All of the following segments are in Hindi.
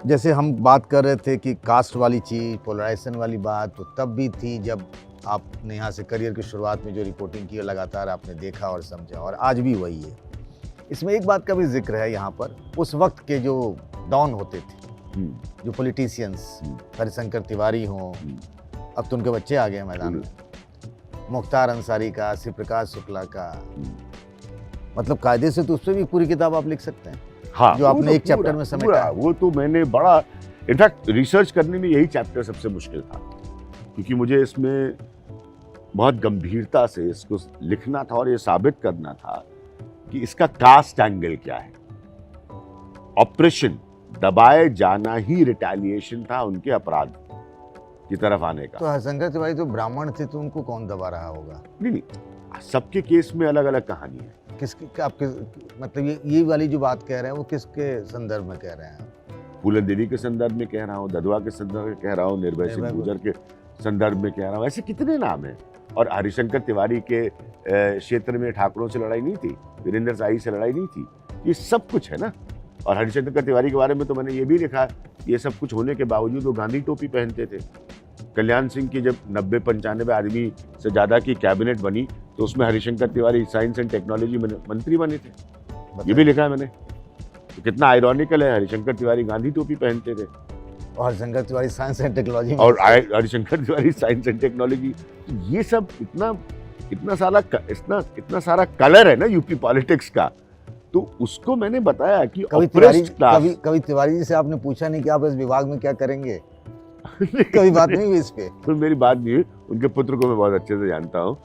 जैसे हम बात कर रहे थे कि कास्ट वाली चीज़, पोलराइजेशन वाली बात तो तब भी थी जब आपने यहाँ से करियर की शुरुआत में जो रिपोर्टिंग की और लगातार आपने देखा और समझा, और आज भी वही है। इसमें एक बात का भी जिक्र है यहाँ पर, उस वक्त के जो डॉन होते थे, जो पॉलिटिशियंस, हरिशंकर तिवारी हों, अब तो उनके बच्चे आ गए मैदान में, मुख्तार अंसारी का, शिव प्रकाश शुक्ला का, मतलब कायदे से तो उस पर भी पूरी किताब आप लिख सकते हैं। हाँ, जो आपने एक चैप्टर में समेटा है। वो तो मैंने बड़ा, इनफैक्ट रिसर्च करने में यही चैप्टर सबसे मुश्किल था, क्योंकि मुझे इसमें बहुत गंभीरता से इसको लिखना था और ये साबित करना था कि इसका कास्ट एंगल क्या है। ऑपरेशन दबाए जाना ही रिटेलिएशन था उनके अपराध की तरफ आने का। तो हरिशंकर तिवारी तो ब्राह्मण थे, तो उनको कौन दबा रहा होगा? नहीं, सबके केस में अलग अलग कहानी है। किसकी आपके, मतलब ये वाली जो बात कह रहे हैं वो किसके संदर्भ में कह रहे हैं? फूलन देवी के संदर्भ में कह रहा हूँ, ददवा के संदर्भ में कह रहा हूँ, निर्भय सिंह गुर्जर के संदर्भ में कह रहा हूँ। ऐसे कितने नाम हैं। और हरिशंकर तिवारी के क्षेत्र में ठाकुरों से लड़ाई नहीं थी, वीरेंद्र शाही से लड़ाई नहीं थी, ये सब कुछ है ना। और हरिशंकर तिवारी के बारे में तो मैंने ये भी लिखा, ये सब कुछ होने के बावजूद वो गांधी टोपी पहनते थे। कल्याण सिंह की जब 90-95 आदमी से ज़्यादा की कैबिनेट बनी तो उसमें Harishankar Tiwari science and technology मंत्री बने थे, ये भी लिखा है मैंने। तो कितना आयरॉनिकल है, हरिशंकर तिवारी गांधी टोपी पहनते थे और Harishankar Tiwari science and technology, और Harishankar Tiwari science and technology. तो ये सब इतना सारा कलर है ना यूपी पॉलिटिक्स का। तो उसको मैंने बताया कि कभी तिवारी जी से आपने पूछा नहीं कि आप इस विभाग में क्या करेंगे? कभी बात नहीं हुई इस पे? तो मेरी बात नहीं हुई, उनके पुत्र को मैं बहुत अच्छे से जानता हूँ।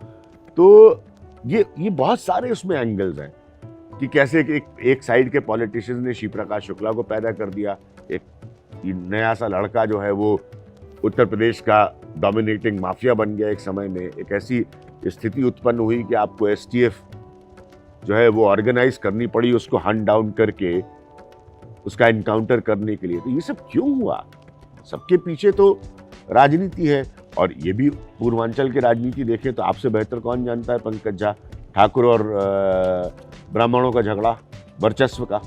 तो ये बहुत सारे उसमें एंगल्स हैं कि कैसे एक साइड के पॉलिटिशियंस ने शिव प्रकाश शुक्ला को पैदा कर दिया, एक नया सा लड़का जो है वो उत्तर प्रदेश का डोमिनेटिंग माफिया बन गया एक समय में। एक ऐसी स्थिति उत्पन्न हुई कि आपको एसटीएफ जो है वो ऑर्गेनाइज करनी पड़ी, उसको हंट डाउन करके उसका इनकाउंटर करने के लिए। तो ये सब क्यों हुआ? सबके पीछे तो राजनीति है। और ये भी पूर्वांचल की राजनीति देखें तो आपसे बेहतर कौन जानता है पंकज झा, ठाकुर और ब्राह्मणों का झगड़ा वर्चस्व का,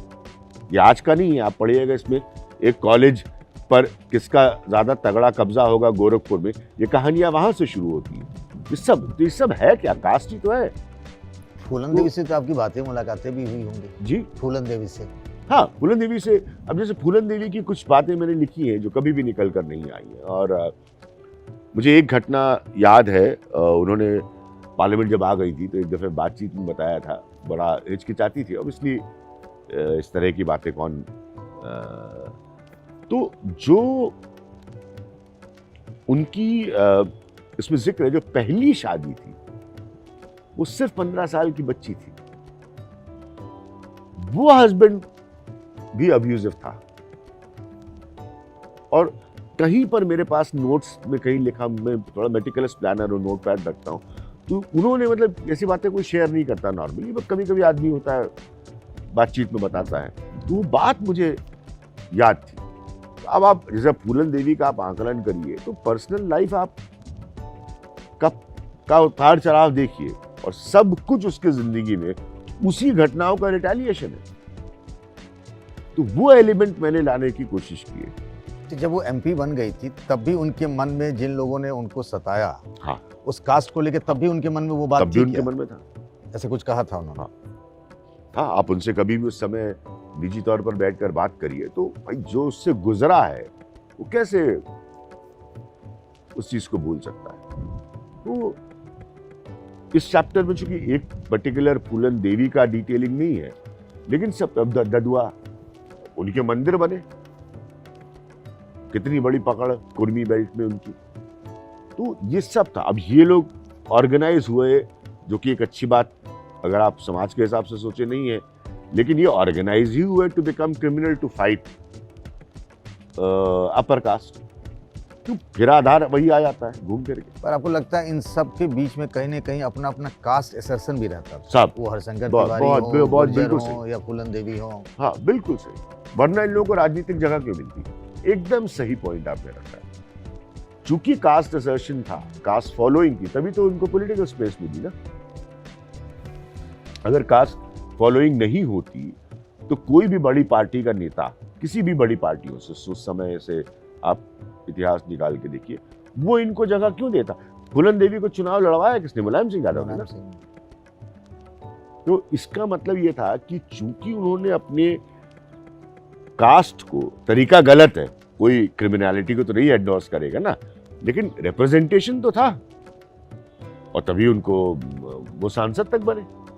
ये आज का नहीं है। आप पढ़िएगा इसमें एक कॉलेज पर किसका ज़्यादा तगड़ा कब्जा होगा गोरखपुर में, ये कहानियाँ वहाँ से शुरू होती हैं। ये सब है क्या? कास्ट ही तो है। फूलन देवी से तो आपकी बातें, मुलाकातें भी हुई होंगी जी? फूलन देवी से? हाँ, फूलन देवी से। अब जैसे फूलन देवी की कुछ बातें मैंने लिखी हैं जो कभी भी निकल कर नहीं आई हैं। और मुझे एक घटना याद है, उन्होंने पार्लियामेंट जब आ गई थी तो एक दफ़े बातचीत में बताया था, बड़ा हिचकिचाती थी ऑब्वियसली इस तरह की बातें कौन। तो जो उनकी इसमें जिक्र है, जो पहली शादी थी वो सिर्फ 15 साल की बच्ची थी। वो हस्बैंड भी अब्यूजिव था। और कहीं पर मेरे पास नोट्स में कहीं लिखा, मैं थोड़ा मेटिकुलस प्लानर और नोट पैड रखता हूँ, तो उन्होंने मतलब ऐसी बातें कोई शेयर नहीं करता नॉर्मली, बट कभी कभी आदमी होता है बातचीत में बताता है। तो वो बात मुझे याद थी। अब आप जैसे फूलन देवी का आप आकलन करिए तो पर्सनल लाइफ आप का उतार चढ़ाव देखिए, और सब कुछ उसके जिंदगी में उसी घटनाओं का रिटेलिएशन है। तो वो एलिमेंट मैंने लाने की कोशिश की है। तो जब वो एमपी बन गई थी तब भी उनके मन में जिन लोगों ने उनको सताया, हाँ, उस कास्ट को लेकर तब भी उनके मन में वो बात, तब भी उनके मन में था, ऐसे कुछ कहा था उन्होंने? हाँ, आप उनसे कभी भी उस समय निजी तौर पर बैठकर बात करिए तो भाई जो उससे गुजरा है वो कैसे उस चीज को भूल सकता है। तो इस चैप्टर में चूंकि एक पर्टिकुलर फूलन देवी का डिटेलिंग नहीं है, लेकिन सब ददुआ, उनके मंदिर बने, कितनी बड़ी पकड़ कुर्मी बेल्ट में उनकी। तो ये सब था। अब ये लोग ऑर्गेनाइज हुए, जो कि एक अच्छी बात अगर आप समाज के हिसाब से सोचे नहीं है, लेकिन ये ऑर्गेनाइज ही हुए to become criminal, to fight upper caste. तो फिर आधार वही आ जाता है घूम फिर के। पर आपको लगता है इन सब के बीच में कहीं ना कहीं अपना अपना कास्ट असर्शन भी रहता था? सब, वो हरिशंकर तिवारी हो, गुर्जर हो या फूलन देवी हो। हाँ बिल्कुल सही, वरना इन लोगों को राजनीतिक जगह क्यों मिलती? एकदम सही पॉइंट आपने रखा है। चूंकि कास्ट असर्शन था, कास्ट फॉलोइंग थी, तभी तो उनको पॉलिटिकल स्पेस मिली ना। अगर कास्ट फॉलोइंग नहीं होती तो कोई भी बड़ी पार्टी का नेता, किसी भी बड़ी पार्टियों से उस समय से आप इतिहास निकाल के देखिए, वो इनको जगह क्यों देता? फूलन देवी को चुनाव लड़वाया किसने? मुलायम सिंह यादव ने ना। तो इसका मतलब ये था कि चूंकि उन्होंने अपने कास्ट को, तरीका गलत है, कोई क्रिमिनलिटी को तो नहीं एंडोर्स करेगा ना, लेकिन रिप्रेजेंटेशन तो था, और तभी उनको वो सांसद तक बने।